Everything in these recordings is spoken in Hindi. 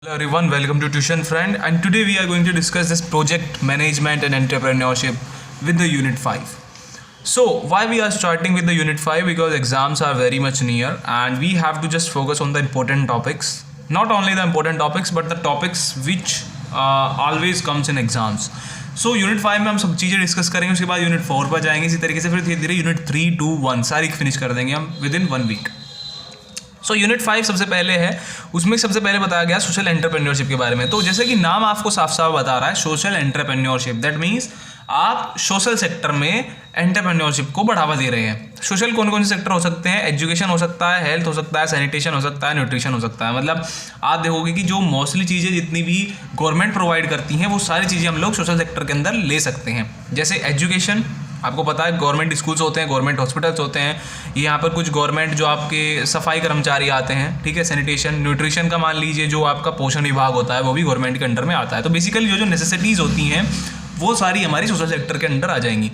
Hello everyone, welcome to Tuition Friend, and today we are going to discuss this project management and entrepreneurship with the unit 5. So why we are starting with the unit 5? Because exams are very much near and we have to just focus on the important topics, not only the important topics but the topics which always comes in exams. So unit 5 में हम सब चीज़ें डिस्कस करेंगे, उसके बाद यूनिट 4 पर जाएंगे, इसी तरीके से फिर धीरे धीरे यूनिट 3, 2, 1 सारी फिनिश कर देंगे हम within 1 week. So unit 5 सबसे पहले है, उसमें सबसे पहले बताया गया सोशल एंटरप्रेन्योरशिप के बारे में. तो जैसे कि नाम आपको साफ साफ बता रहा है सोशल एंटरप्रेन्योरशिप, दैट मीन्स आप सोशल सेक्टर में एंटरप्रेन्योरशिप को बढ़ावा दे रहे हैं. सोशल कौन कौन से सेक्टर हो सकते हैं? एजुकेशन हो सकता है, हेल्थ हो सकता है, सैनिटेशन हो सकता है, न्यूट्रिशन हो सकता है. मतलब आप देखोगे कि जो मोस्टली चीज़ें जितनी भी गवर्नमेंट प्रोवाइड करती हैं वो सारी चीज़ें हम लोग सोशल सेक्टर के अंदर ले सकते हैं. जैसे एजुकेशन, आपको पता है गवर्नमेंट स्कूल्स होते हैं, गवर्नमेंट हॉस्पिटल्स होते हैं, यहाँ पर कुछ गवर्नमेंट जो आपके सफाई कर्मचारी आते हैं, ठीक है. सैनिटेशन, न्यूट्रिशन का मान लीजिए जो आपका पोषण विभाग होता है वो भी गवर्नमेंट के अंडर में आता है. तो बेसिकली जो नेसेसिटीज़ होती हैं वो सारी हमारी सोशल सेक्टर के अंडर आ जाएंगी.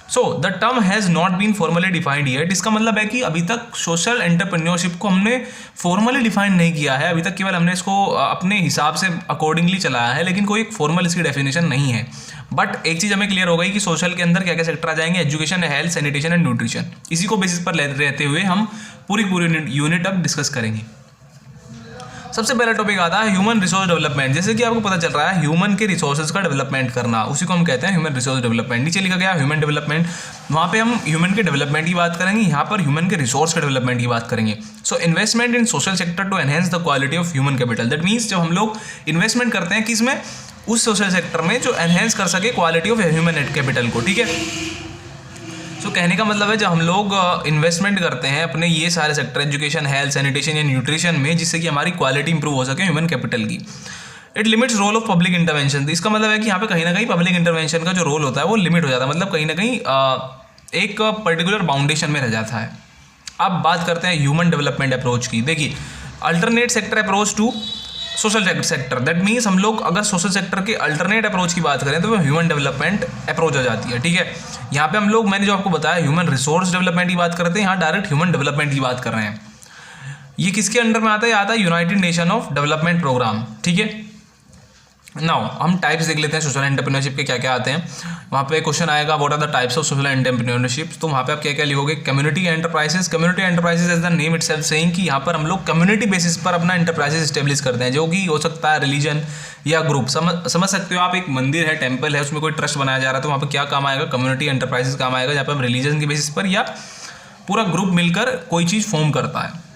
So the term has not been formally defined yet. इसका मतलब है कि अभी तक सोशल एंटरप्रेन्योरशिप को हमने फॉर्मली डिफाइन नहीं किया है. अभी तक केवल हमने इसको अपने हिसाब से अकॉर्डिंगली चलाया है, लेकिन कोई एक फॉर्मल इसकी डेफिनेशन नहीं है. बट एक चीज़ हमें क्लियर हो गई कि सोशल के अंदर क्या क्या सेक्टर आ जाएंगे, education, health, sanitation and nutrition. इसी को बेसिस पर रहते हुए हम पूरी यूनिट अब डिस्कस करेंगे. सबसे पहला टॉपिक आता है ह्यूमन रिसोर्स डेवलपमेंट. जैसे कि आपको पता चल रहा है ह्यूमन के रिसोर्सेज का डेवलपमेंट करना, उसी को हम कहते हैं ह्यूमन रिसोर्स डेवलपमेंट. नीचे लिखा गया ह्यूमन डेवलपमेंट, वहाँ पे हम ह्यूमन के डेवलपमेंट की बात करेंगे, यहाँ पर ह्यूमन के रिसोर्स के डेवलपमेंट की बात करेंगे. So investment in social sector to enhance the quality of human capital. That means जब हम लोग इन्वेस्टमेंट करते हैं किस में, उस सोशल सेक्टर में जो एनहेंस कर सके क्वालिटी ऑफ ह्यूमन कैपिटल को, ठीक है. सो कहने का मतलब है जब हम लोग इन्वेस्टमेंट करते हैं अपने ये सारे सेक्टर, एजुकेशन, हेल्थ, सैनिटेशन या न्यूट्रिशन में, जिससे कि हमारी क्वालिटी इंप्रूव हो सके ह्यूमन कैपिटल की. It limits role of public intervention. इसका मतलब है कि यहाँ पे कहीं ना कहीं पब्लिक इंटरवेंशन का जो रोल होता है वो लिमिट हो जाता है, मतलब कहीं ना कहीं एक पर्टिकुलर बाउंडेशन में रह जाता है. अब बात करते हैं ह्यूमन डेवलपमेंट अप्रोच की. देखिए, alternate sector approach to social sector, that means हम लोग अगर सोशल सेक्टर के अल्टरनेट अप्रोच की बात करें तो वो ह्यूमन डेवलपमेंट अप्रोच हो जाती है, ठीक है. यहाँ पे हम लोग, मैंने जो आपको बताया ह्यूमन रिसोर्स डेवलपमेंट की बात करते हैं, यहाँ डायरेक्ट ह्यूमन डेवलपमेंट की बात कर रहे हैं. ये किसके अंडर में आता है? आता है United Nation of Development Programme, ठीक है. नाउ हम टाइप्स देख लेते हैं सोशल एंटरप्रेन्योरशिप के क्या क्या आते हैं. वहाँ पे क्वेश्चन आएगा what are the types of social entrepreneurship. तो वहाँ पे आप क्या क्या लिखोगे? Community enterprises. Community enterprises as the name itself saying कि यहाँ पर हम लोग कम्युनिटी बेसिस पर अपना एंटरप्राइजेस एस्टेब्लिश करते हैं, जो कि हो सकता है रिलीजन या ग्रुप. समझ सकते हो आप, एक मंदिर है, टेम्पल है, उसमें कोई ट्रस्ट बनाया जा रहा है, तो वहाँ पर क्या काम आएगा? कम्युनिटी एंटरप्राइजेस काम आएगा, जहाँ पर हम रिलीजन के बेसिस पर या पूरा ग्रुप मिलकर कोई चीज़ फॉर्म करता है.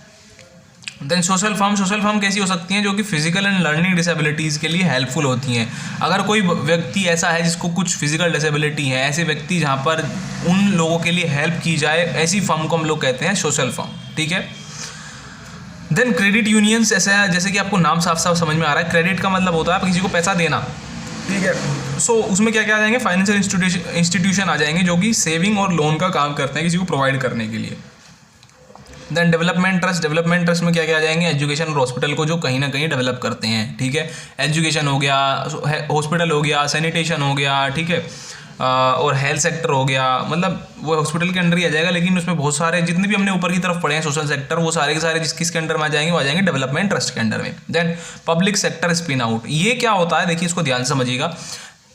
देन सोशल फर्म कैसी हो सकती हैं? जो कि फिजिकल एंड लर्निंग डिसेबिलिटीज़ के लिए हेल्पफुल होती हैं. अगर कोई व्यक्ति ऐसा है जिसको कुछ फिजिकल डिसेबिलिटी है, ऐसे व्यक्ति जहाँ पर उन लोगों के लिए हेल्प की जाए, ऐसी फर्म को हम लोग कहते हैं सोशल फर्म, ठीक है. देन क्रेडिट यूनियंस, ऐसा है जैसे कि आपको नाम साफ साफ समझ में आ रहा है, क्रेडिट का मतलब होता है आप किसी को पैसा देना, ठीक है. सो उसमें क्या क्या आ जाएंगे? फाइनेंशियल इंस्टीट्यूशन आ जाएंगे जो कि सेविंग और लोन का काम करते हैं किसी को प्रोवाइड करने के लिए. देन डेवलपमेंट ट्रस्ट में क्या क्या आ जाएंगे? एजुकेशन और हॉस्पिटल को जो कहीं ना कहीं डेवलप करते हैं, ठीक है. एजुकेशन हो गया, हॉस्पिटल हो गया, सैनिटेशन हो गया, ठीक है, और हेल्थ सेक्टर हो गया. मतलब वो हॉस्पिटल के अंडर ही आ जाएगा, लेकिन उसमें बहुत सारे जितने भी हमने ऊपर की तरफ पढ़े हैं सोशल सेक्टर, वो सारे के सारे किसके अंडर में आ जाएंगे? वो आ जाएंगे डेवलपमेंट ट्रस्ट के अंडर में. Then public sector spin out. ये क्या होता है? देखिए, इसको ध्यान से समझिएगा.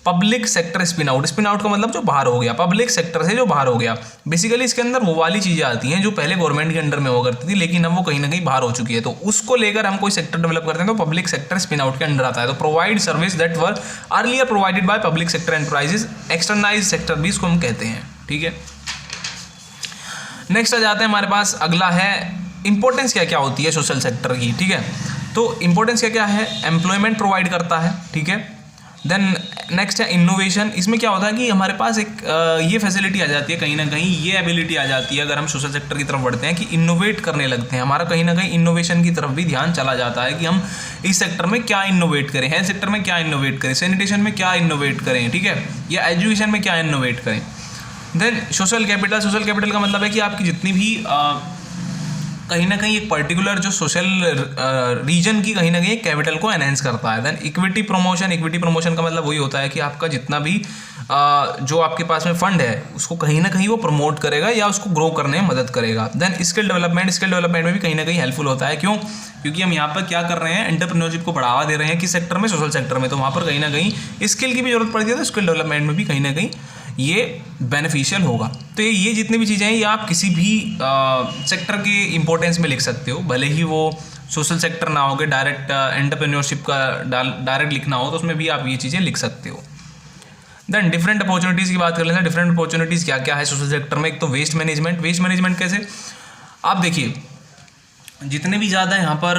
पब्लिक सेक्टर स्पिन आउट का मतलब जो बाहर हो गया, पब्लिक सेक्टर से जो बाहर हो गया. बेसिकली इसके अंदर वो वाली चीज़ें आती हैं जो पहले गवर्नमेंट के अंडर में हुआ करती थी, लेकिन अब वो कहीं ना कहीं बाहर हो चुकी है. तो उसको लेकर हम कोई सेक्टर डेवलप करते हैं तो पब्लिक सेक्टर स्पिन आउट के अंडर आता है. तो provide service that were earlier provided by public sector enterprises, externalise sector भी इसको हम कहते हैं, ठीक है. नेक्स्ट आ जाते हैं हमारे पास, अगला है इंपॉर्टेंस क्या क्या होती है सोशल सेक्टर की, ठीक है. तो इंपॉर्टेंस क्या क्या है? एम्प्लॉयमेंट प्रोवाइड करता है, ठीक है. देन नेक्स्ट है इनोवेशन. इसमें क्या होता है कि हमारे पास एक ये फैसिलिटी आ जाती है, कहीं ना कहीं ये एबिलिटी आ जाती है अगर हम सोशल सेक्टर की तरफ बढ़ते हैं कि इनोवेट करने लगते हैं. हमारा कहीं ना कहीं इनोवेशन की तरफ भी ध्यान चला जाता है कि हम इस सेक्टर में क्या इनोवेट करें, हेल्थ सेक्टर में क्या इनोवेट करें, सैनिटेशन में क्या इनोवेट करें, ठीक है, या एजुकेशन में क्या इनोवेट करें. देन सोशल कैपिटल का मतलब है कि आपकी जितनी भी कहीं ना कहीं एक पर्टिकुलर जो सोशल रीजन की कहीं ना कहीं कैपिटल को एनहेंस करता है. देन इक्विटी प्रमोशन का मतलब वही होता है कि आपका जितना भी जो आपके पास में फंड है उसको कहीं ना कहीं वो प्रमोट करेगा या उसको ग्रो करने में मदद करेगा। देन स्किल डेवलपमेंट में भी कहीं ना कहीं हेल्पफुल होता है। क्यों? क्योंकि हम यहाँ पर क्या कर रहे हैं, एंटरप्रेन्योरशिप को बढ़ावा दे रहे हैं किस सेक्टर में, सोशल सेक्टर में, तो वहाँ पर कहीं ना कहीं स्किल की भी जरूरत पड़ती है, तो स्किल डेवलपमेंट में भी कहीं ना कहीं ये बेनिफिशियल होगा। तो ये जितनी भी चीज़ें हैं ये आप किसी भी सेक्टर के इंपॉर्टेंस में लिख सकते हो, भले ही वो सोशल सेक्टर ना हो के डायरेक्ट एंटरप्रेन्योरशिप का डायरेक्ट लिखना हो तो उसमें भी आप ये चीज़ें लिख सकते हो। देन डिफरेंट अपॉर्चुनिटीज़ की बात कर लेते हैं। डिफरेंट अपॉर्चुनिटीज़ क्या क्या है सोशल सेक्टर में? एक तो वेस्ट मैनेजमेंट कैसे? आप देखिए जितने भी ज़्यादा यहाँ पर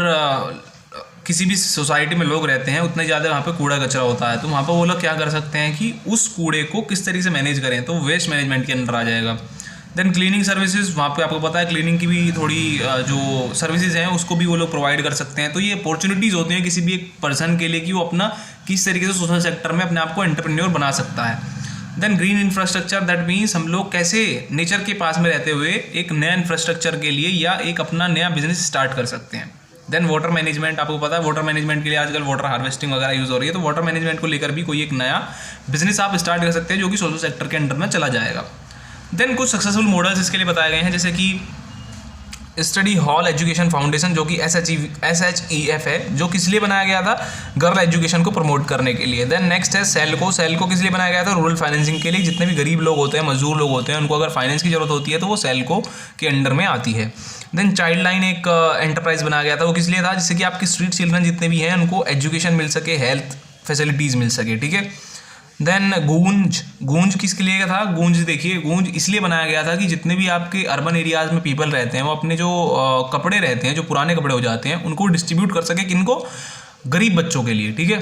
किसी भी सोसाइटी में लोग रहते हैं उतने ज़्यादा वहाँ पे कूड़ा कचरा होता है, तो वहाँ पर वो लोग क्या कर सकते हैं कि उस कूड़े को किस तरीके से मैनेज करें, तो वेस्ट मैनेजमेंट के अंदर आ जाएगा। देन क्लीनिंग सर्विसेज, वहाँ पे आपको पता है क्लीनिंग की भी थोड़ी जो सर्विसेज हैं उसको भी वो लोग प्रोवाइड कर सकते हैं। तो ये अपॉर्चुनिटीज़ होती हैं किसी भी एक पर्सन के लिए कि वो अपना किस तरीके से सोशल सेक्टर में अपने आप को एंटरप्रेन्योर बना सकता है। Then green infrastructure, that means हम लोग कैसे नेचर के पास में रहते हुए एक नया इंफ्रास्ट्रक्चर के लिए या एक अपना नया बिजनेस स्टार्ट कर सकते हैं। देन वाटर मैनेजमेंट, आपको पता है वाटर मैनेजमेंट के लिए आजकल वाटर हार्वेस्टिंग वगैरह यूज़ हो रही है, तो वाटर मैनेजमेंट को लेकर भी कोई एक नया बिजनेस आप स्टार्ट कर सकते हैं जो कि सोशल सेक्टर के अंडर में चला जाएगा। देन कुछ सक्सेसफुल मॉडल्स इसके लिए बताए गए हैं, जैसे कि स्टडी हॉल एजुकेशन फाउंडेशन जो कि SHEF है, जो किस लिए बनाया गया था? गर्ल एजुकेशन को प्रमोट करने के लिए। देन नेक्स्ट है सेल्को किस लिए बनाया गया था? रूरल फाइनेंसिंग के लिए। जितने भी गरीब लोग होते हैं, मजदूर लोग होते हैं, उनको अगर फाइनेंस की जरूरत होती है तो वो सेल्को के अंडर में आती है। देन चाइल्ड लाइन एक एंटरप्राइज बनाया गया था, वो किस लिए था? जिससे कि आपकी स्ट्रीट चिल्ड्रन जितने भी हैं उनको एजुकेशन मिल सके, हेल्थ फैसिलिटीज़ मिल सके, ठीक है। देन गूंज किसके लिए था? गूंज देखिए, गूंज इसलिए बनाया गया था कि जितने भी आपके अर्बन एरियाज़ में पीपल रहते हैं वो अपने जो कपड़े रहते हैं, जो पुराने कपड़े हो जाते हैं, उनको डिस्ट्रीब्यूट कर सके, किनको? गरीब बच्चों के लिए, ठीक है।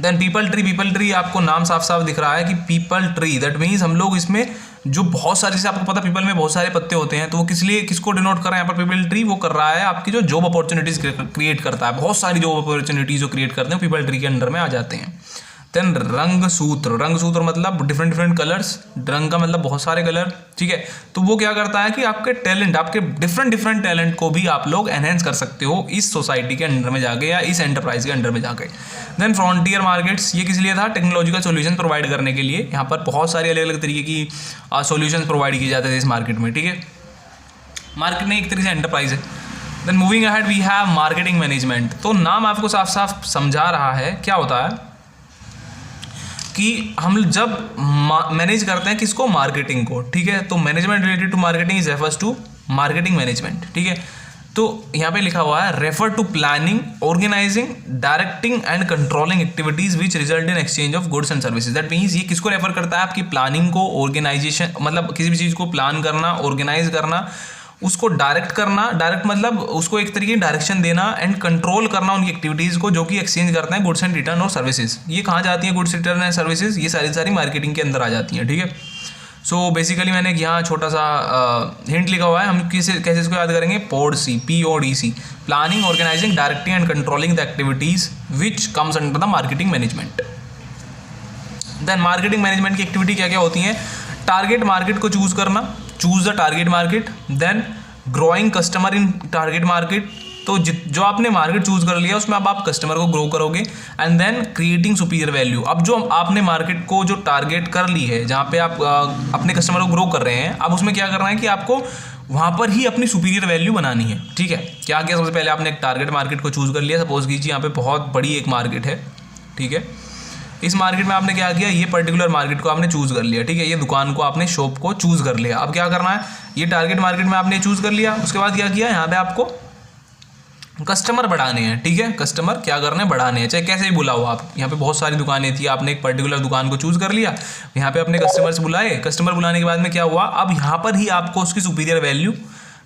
देन पीपल ट्री आपको नाम साफ साफ दिख रहा है कि पीपल ट्री, दैट मीन्स हम लोग इसमें जो बहुत सारे, जैसे आपको पता पीपल में बहुत सारे पत्ते होते हैं, तो वो किसको डिनोट कर रहा है यहाँ पर? पीपल ट्री वो कर रहा है आपकी जो जॉब अपॉर्चुनिटीज़ क्रिएट करता है, बहुत सारी जॉब अपॉर्चुनिटीज़ जो क्रिएट करते हैं पीपल ट्री के अंडर में आ जाते हैं। देन रंग सूत्र मतलब डिफरेंट कलर्स, रंग का मतलब बहुत सारे कलर, ठीक है। तो वो क्या करता है कि आपके टैलेंट, आपके डिफरेंट टैलेंट को भी आप लोग एनहेंस कर सकते हो इस सोसाइटी के अंडर में जाके या इस एंटरप्राइज के अंडर में जाके। देन फ्रंटियर मार्केट्स, ये किस लिए था? टेक्नोलॉजिकल सॉल्यूशन प्रोवाइड करने के लिए। यहाँ पर बहुत सारी अलग अलग तरीके की सॉल्यूशंस प्रोवाइड किए जाते थे इस मार्केट में, ठीक है। मार्केट में एक तरीके से एंटरप्राइज है। Then moving ahead we have marketing management. तो नाम आपको साफ साफ समझा रहा है क्या होता है कि हम जब मैनेज करते हैं किसको? मार्केटिंग को, ठीक है। तो management related to marketing is refers to marketing management, ठीक है। तो यहाँ पे लिखा हुआ है refer to planning, organising, directing and controlling activities which result in exchange of goods and services. That means ये किसको रेफर करता है? आपकी प्लानिंग को, ऑर्गेनाइजेशन मतलब किसी भी चीज़ को प्लान करना, ऑर्गेनाइज करना, उसको डायरेक्ट करना, डायरेक्ट मतलब उसको एक तरीके की डायरेक्शन देना, एंड कंट्रोल करना उनकी एक्टिविटीज़ को जो कि एक्सचेंज करते हैं गुड्स एंड रिटर्न और सर्विसेज। ये कहाँ जाती है? गुड्स रिटर्न एंड सर्विसेज, ये सारी मार्केटिंग के अंदर आ जाती हैं, ठीक है। सो बेसिकली मैंने यहाँ छोटा सा हिंट लिखा हुआ है, हम कैसे इसको याद करेंगे? PODC, planning, organising, directing and controlling the activities which comes under the marketing management. Then marketing management की एक्टिविटी क्या क्या होती हैं? टारगेट मार्केट को चूज करना, choose the target market. Then growing customer in target market, तो जो आपने मार्केट चूज कर लिया उसमें अब आप कस्टमर को ग्रो करोगे। And then creating superior value, अब जो आपने मार्केट को जो टारगेट कर ली है, जहाँ पे आप अपने कस्टमर को ग्रो कर रहे हैं, अब उसमें क्या करना है कि आपको वहाँ पर ही अपनी सुपीरियर वैल्यू बनानी है, ठीक है। क्या किया? सबसे पहले आपने एक टारगेट मार्केट को चूज कर लिया। सपोज कीजिए यहाँ पे बहुत बड़ी एक मार्केट है, ठीक है। इस मार्केट में आपने क्या किया? ये पर्टिकुलर मार्केट को आपने चूज कर लिया, ठीक है। ये दुकान को आपने, शॉप को चूज कर लिया। अब क्या करना है? ये टारगेट मार्केट में आपने चूज कर लिया, उसके बाद क्या किया? यहाँ पे आपको कस्टमर बढ़ाने हैं, ठीक है। कस्टमर क्या करने हैं? बढ़ाने हैं, चाहे कैसे भी बुलाओ आप। यहाँ पे बहुत सारी दुकानें थी, आपने एक पर्टिकुलर दुकान को चूज कर लिया, यहाँ पे अपने कस्टमर्स बुलाए। कस्टमर बुलाने के बाद में क्या हुआ? अब यहाँ पर ही आपको उसकी सुपीरियर वैल्यू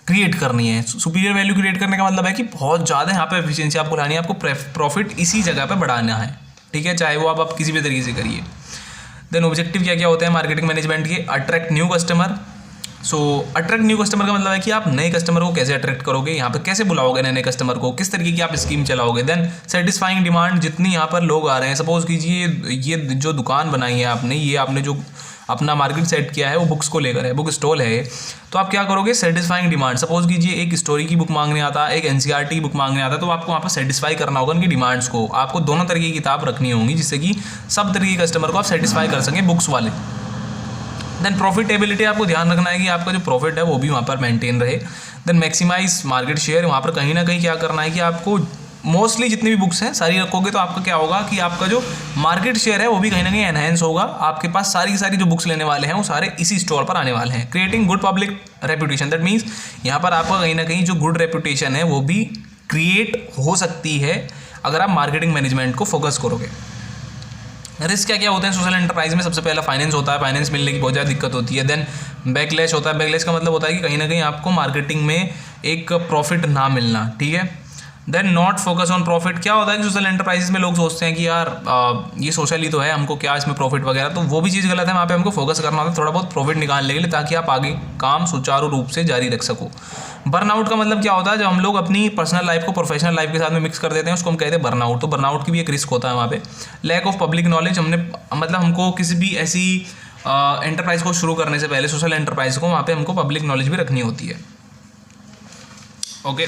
क्रिएट करनी है। सुपीरियर वैल्यू क्रिएट करने का मतलब है कि बहुत ज़्यादा यहाँ पे एफिशिएंसी आपको लानी है, आपको प्रॉफिट इसी जगह पे बढ़ाना है, ठीक है, चाहे वो आप किसी भी तरीके से करिए। देन ऑब्जेक्टिव क्या क्या होते हैं मार्केटिंग मैनेजमेंट के? Attract new customer. So attract new customer का मतलब है कि आप नए कस्टमर को कैसे अट्रैक्ट करोगे, यहाँ पे कैसे बुलाओगे नए कस्टमर को, किस तरीके की आप स्कीम चलाओगे। देन सेटिस्फाइंग डिमांड, जितनी यहाँ पर लोग आ रहे हैं, सपोज कीजिए ये जो दुकान बनाई है आपने, ये आपने जो अपना मार्केट सेट किया है वो बुक्स को लेकर है, बुक स्टॉल है, तो आप क्या करोगे, सेटिस्फाइंग डिमांड। सपोज कीजिए एक स्टोरी की बुक मांगने आता है, एक एनसीईआरटी की बुक मांगने आता है, तो आपको वहाँ पर सेटिस्फाई करना होगा उनकी डिमांड्स को। आपको दोनों तरीके की किताब रखनी होंगी जिससे कि सब तरीके के कस्टमर को आप सेटिस्फाई कर सकें, बुक्स वाले। देन प्रॉफिटेबिलिटी, आपको ध्यान रखना है कि आपका जो प्रॉफिट है वो भी वहाँ पर मेंटेन रहे। देन मैक्सिमाइज मार्केट शेयर, वहाँ पर कहीं ना कहीं क्या करना है कि आपको मोस्टली जितनी भी बुक्स हैं सारी रखोगे तो आपका क्या होगा कि आपका जो मार्केट शेयर है वो भी कहीं ना कहीं एनहेंस होगा। आपके पास सारी की सारी जो बुक्स लेने वाले हैं वो सारे इसी स्टोर पर आने वाले हैं। Creating good public reputation, that means यहाँ पर आपका कहीं ना कहीं जो गुड रेपुटेशन है वो भी क्रिएट हो सकती है अगर आप मार्केटिंग मैनेजमेंट को फोकस करोगे। रिस्क क्या क्या होते हैं सोशल एंटरप्राइज में? सबसे पहला फाइनेंस होता है, फाइनेंस मिलने की बहुत ज़्यादा दिक्कत होती है। देन बैकलैश होता है, बैकलैश का मतलब होता है कि कहीं ना कहीं आपको मार्केटिंग में एक प्रॉफिट ना मिलना, ठीक है। Then not focus on profit, क्या होता है कि सोशल एंटरप्राइजेस में लोग सोचते हैं कि यार ये सोशल ही तो है, हमको क्या इसमें प्रॉफिट वगैरह, तो वो भी चीज़ गलत है। वहाँ पे हमको फोकस करना होता है थोड़ा बहुत प्रॉफिट निकालने के लिए ताकि आप आगे काम सुचारू रूप से जारी रख सको। बर्नआउट का मतलब क्या होता है? जब हम लोग अपनी पर्सनल लाइफ को प्रोफेशनल लाइफ के साथ में मिक्स कर देते हैं उसको हम कहते हैं बर्नआउट। तो बर्नआउट की भी एक रिस्क होता है वहाँ पे। लैक ऑफ पब्लिक नॉलेज, हमको किसी भी ऐसी एंटरप्राइज को शुरू करने से पहले, सोशल एंटरप्राइज को, वहाँ पे हमको पब्लिक नॉलेज भी रखनी होती है। Okay,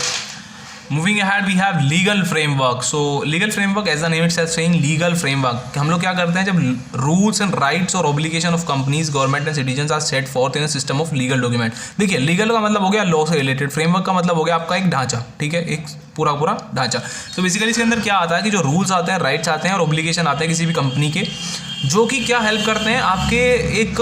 moving ahead we have legal framework. So legal framework as the name itself saying legal framework, हम लोग क्या करते हैं जब रूल्स एंड राइट्स और obligation of companies, government and citizens are set forth in system of legal document. देखिए लीगल का मतलब हो गया लॉ से रिलेटेड, फ्रेमवर्क का मतलब हो गया आपका एक ढांचा, ठीक है, एक पूरा ढांचा। तो बेसिकली इसके अंदर क्या आता है कि जो रूल्स आते हैं, राइट्स आते हैं और ऑब्लिगेशन आते हैं किसी भी कंपनी के, जो कि क्या हेल्प करते हैं आपके एक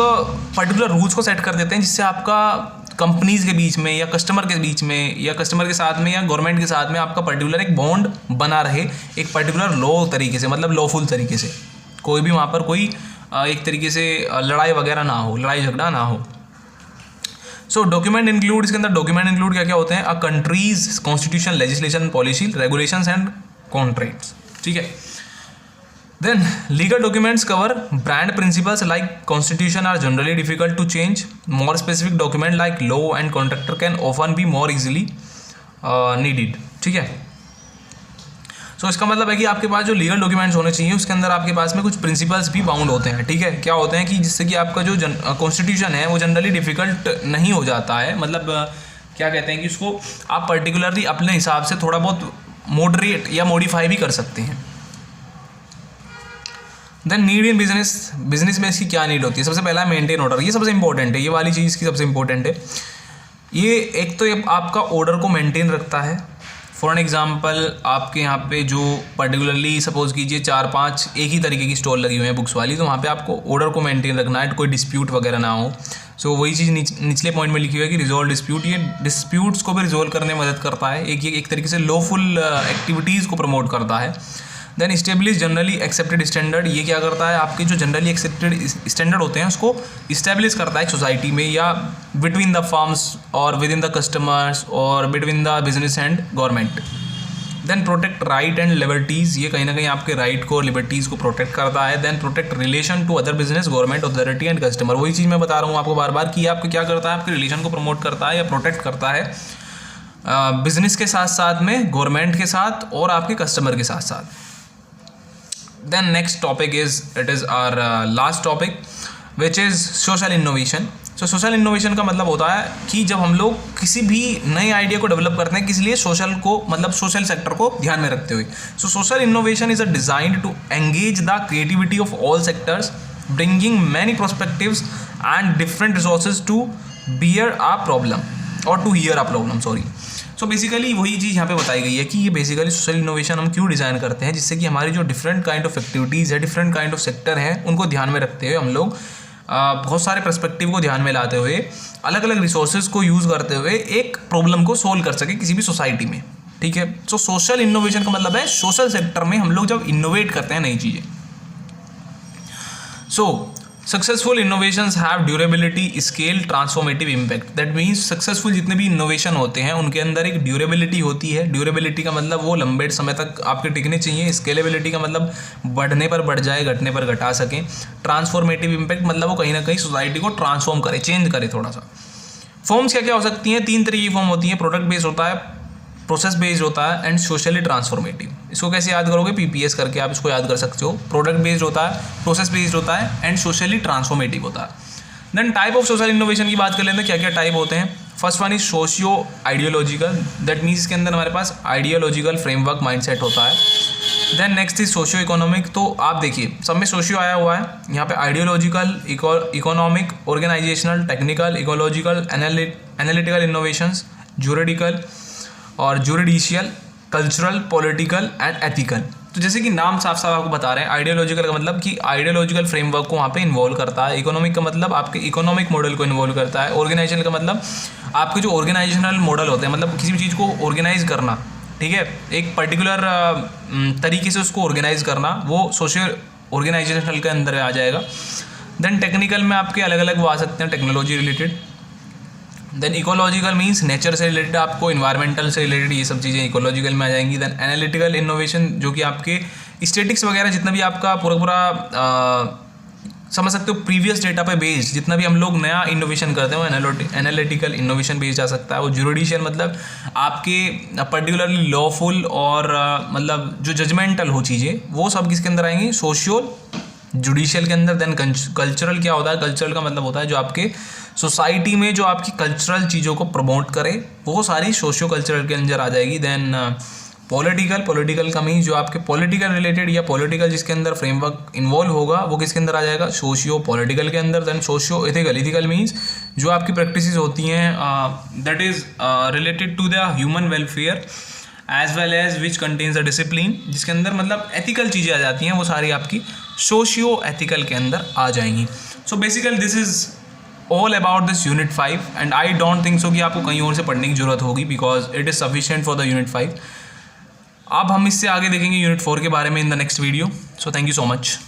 पर्टिकुलर रूल्स को सेट कर देते हैं जिससे आपका कंपनीज के बीच में या कस्टमर के बीच में या कस्टमर के साथ में या गवर्नमेंट के साथ में आपका पर्टिकुलर एक बॉन्ड बना रहे, एक पर्टिकुलर लॉ तरीके से, मतलब लॉफुल तरीके से, कोई भी वहाँ पर कोई एक तरीके से लड़ाई वगैरह ना हो, लड़ाई झगड़ा ना हो। सो डॉक्यूमेंट इंक्लूड, इसके अंदर डॉक्यूमेंट इंक्लूड क्या क्या होते हैं? A country's constitution, legislation, policy, regulations and contracts, ठीक है। Then legal documents cover brand principles like constitution are generally difficult to change. More specific document like law and contractor can often be more easily needed, ठीक है। सो इसका मतलब है कि आपके पास जो लीगल डॉक्यूमेंट्स होने चाहिए उसके अंदर आपके पास में कुछ प्रिंसिपल्स भी बाउंड होते हैं, ठीक है। क्या होते हैं कि जिससे कि आपका जो कॉन्स्टिट्यूशन है वो जनरली डिफिकल्ट नहीं हो जाता है, मतलब क्या कहते हैं कि उसको आप पर्टिकुलरली अपने हिसाब से थोड़ा बहुत मॉडरेट या मॉडिफाई भी कर सकते हैं। देन नीड इन बिजनेस में इसकी क्या नीड होती है? सबसे पहला मेंटेन ऑर्डर, ये सबसे इंपॉर्टेंट है, ये वाली चीज़ की सबसे इंपॉर्टेंट है। ये एक तो ये आपका ऑर्डर को मेंटेन रखता है। फॉर एन एग्जांपल आपके यहाँ पे जो पर्टिकुलरली सपोज कीजिए 4-5 एक ही तरीके की स्टॉल लगी हुई हैं बुक्स वाली, तो वहाँ पे आपको ऑर्डर को मेंटेन रखना है, कोई डिस्प्यूट वगैरह ना हो। सो वही चीज़ निचले पॉइंट में लिखी हुई है कि रिजॉल्व डिस्प्यूट, ये डिस्प्यूट्स को भी रिजॉल्व करने में मदद करता है, एक तरीके से लॉफुल एक्टिविटीज़ को प्रमोट करता है। Then establish generally accepted standard, ये क्या करता है आपके जो जनरली एक्सेप्टेड स्टैंडर्ड होते हैं उसको इस्टेब्लिश करता है एक सोसाइटी में या बिटवीन द फर्म्स और विद इन द कस्टमर्स और between the business and government. Then protect right and liberties, ये कहीं ना कहीं आपके राइट को और लिबर्टीज़ को प्रोटेक्ट करता है। Then protect relation to other business, government, authority and customer, वही चीज़ मैं बता रहा हूँ आपको बार बार कि आपको क्या करता है, आपके रिलेशन को प्रमोट करता है या प्रोटेक्ट करता है बिजनेस के साथ साथ में, गवर्नमेंट के साथ और आपके कस्टमर के साथ साथ। Then next topic is our last topic which is social innovation. So social innovation का मतलब होता है कि जब हम लोग किसी भी नए आइडिया को डेवलप करते हैं किस लिए, सोशल को, मतलब सोशल सेक्टर को ध्यान में रखते हुए। So social innovation is designed to engage the creativity of all sectors, bringing many prospectives and different resources to bear a problem और to hear a problem, sorry. So basically वही चीज़ यहाँ पे बताई गई है कि ये बेसिकली सोशल इनोवेशन हम क्यों डिज़ाइन करते हैं, जिससे कि हमारी जो डिफरेंट काइंड ऑफ एक्टिविटीज़ है, डिफरेंट काइंड ऑफ सेक्टर हैं, उनको ध्यान में रखते हुए हम लोग बहुत सारे पर्सपेक्टिव को ध्यान में लाते हुए, अलग अलग रिसोर्सेज को यूज़ करते हुए एक प्रॉब्लम को सोल्व कर सके किसी भी सोसाइटी में, ठीक है। सो सोशल इनोवेशन का मतलब है सोशल सेक्टर में हम लोग जब इनोवेट करते हैं नई चीज़ें। So successful innovations have durability, scale, transformative impact. That means successful जितने भी इनोवेशन होते हैं उनके अंदर एक ड्यूरेबिलिटी होती है। ड्यूरेबिलिटी का मतलब वो लंबे समय तक आपके टिकने चाहिए। स्केलेबिलिटी का मतलब बढ़ने पर बढ़ जाए, घटने पर घटा सकें। ट्रांसफॉर्मेटिव इम्पैक्ट मतलब वो कहीं ना कहीं सोसाइटी को ट्रांसफॉर्म करे, चेंज करे थोड़ा सा। फॉर्म्स क्या क्या हो सकती हैं? 3 तरीके की फॉर्म होती है, प्रोडक्ट बेस्ड होता है, प्रोसेस बेस्ड होता है एंड सोशली ट्रांसफॉर्मेटिव। इसको कैसे याद करोगे? PPS करके आप इसको याद कर सकते हो। प्रोडक्ट बेस्ड होता है, प्रोसेस बेस्ड होता है एंड सोशली ट्रांसफॉर्मेटिव होता है। Then type of social innovation की बात कर लेते हैं, क्या क्या टाइप होते हैं। First one is socio ideological, that means इसके अंदर हमारे पास आइडियोलॉजिकल फ्रेमवर्क माइंडसेट होता है। Then next is socio economic, तो आप देखिए सब में सोशियो आया हुआ है, यहाँ पे ideological, economic, organisational, technical, ecological, analytical innovations, juridical और judicial, cultural, political and ethical. तो जैसे कि नाम साफ साफ आपको बता रहे हैं, आइडियोलॉजिकल का मतलब कि आइडियोलॉजिकल फ्रेमवर्क को वहाँ पे इन्वॉल्व करता है, इकोनॉमिक का मतलब आपके इकोनॉमिक मॉडल को इन्वॉल्व करता है, ऑर्गेनाइजेशन का मतलब आपके जो ऑर्गेनाइजेशनल मॉडल होते हैं, मतलब किसी भी चीज़ को ऑर्गेनाइज करना, ठीक है, एक पर्टिकुलर तरीके से उसको ऑर्गेनाइज करना, वो सोशल ऑर्गेनाइजेशनल के अंदर आ जाएगा। देन टेक्निकल में आपके अलग अलग वो आ सकते हैं, technology related. Then ecological means nature से रिलेटेड, आपको इन्वायरमेंटल से रिलेटेड ये सब चीज़ें इकोलॉजिकल में आ जाएंगी। देन एनालिटिकल इनोवेशन, जो कि आपके स्टेटिक्स वगैरह जितना भी आपका पूरा समझ सकते हो प्रीवियस डेटा पे बेस्ड जितना भी हम लोग नया इनोवेशन करते हैं वो एनालिटिकल इनोवेशन बेस्ड आ सकता है। वो जुडिशियल मतलब आपके पर्टिकुलरली लॉफुल और मतलब जो जजमेंटल हो चीज़ें, वो सब किसके अंदर आएंगी, सोशियल जुडिशियल के अंदर। देन कल्चरल क्या होता है, कल्चरल का मतलब होता है जो आपके सोसाइटी में जो आपकी कल्चरल चीज़ों को प्रमोट करे, वो सारी सोशियो कल्चरल के अंदर आ जाएगी। देन पॉलिटिकल का मीन्स जो आपके पॉलिटिकल रिलेटेड या पॉलिटिकल जिसके अंदर फ्रेमवर्क इन्वॉल्व होगा वो किसके अंदर आ जाएगा, सोशियो पॉलिटिकल के अंदर। देन सोशियो एथिकल मीन्स जो आपकी प्रैक्टिसेस होती हैं that is related to the human welfare as well as which contains a discipline, जिसके अंदर मतलब एथिकल चीज़ें आ जाती हैं, वो सारी आपकी सोशियो एथिकल के अंदर आ जाएंगी। So basically this is all about this unit 5 and I don't think so कि आपको कहीं और से पढ़ने की जरूरत होगी, because it is sufficient for the unit 5। अब हम इससे आगे देखेंगे यूनिट 4 के बारे में in the next video. So thank you so much.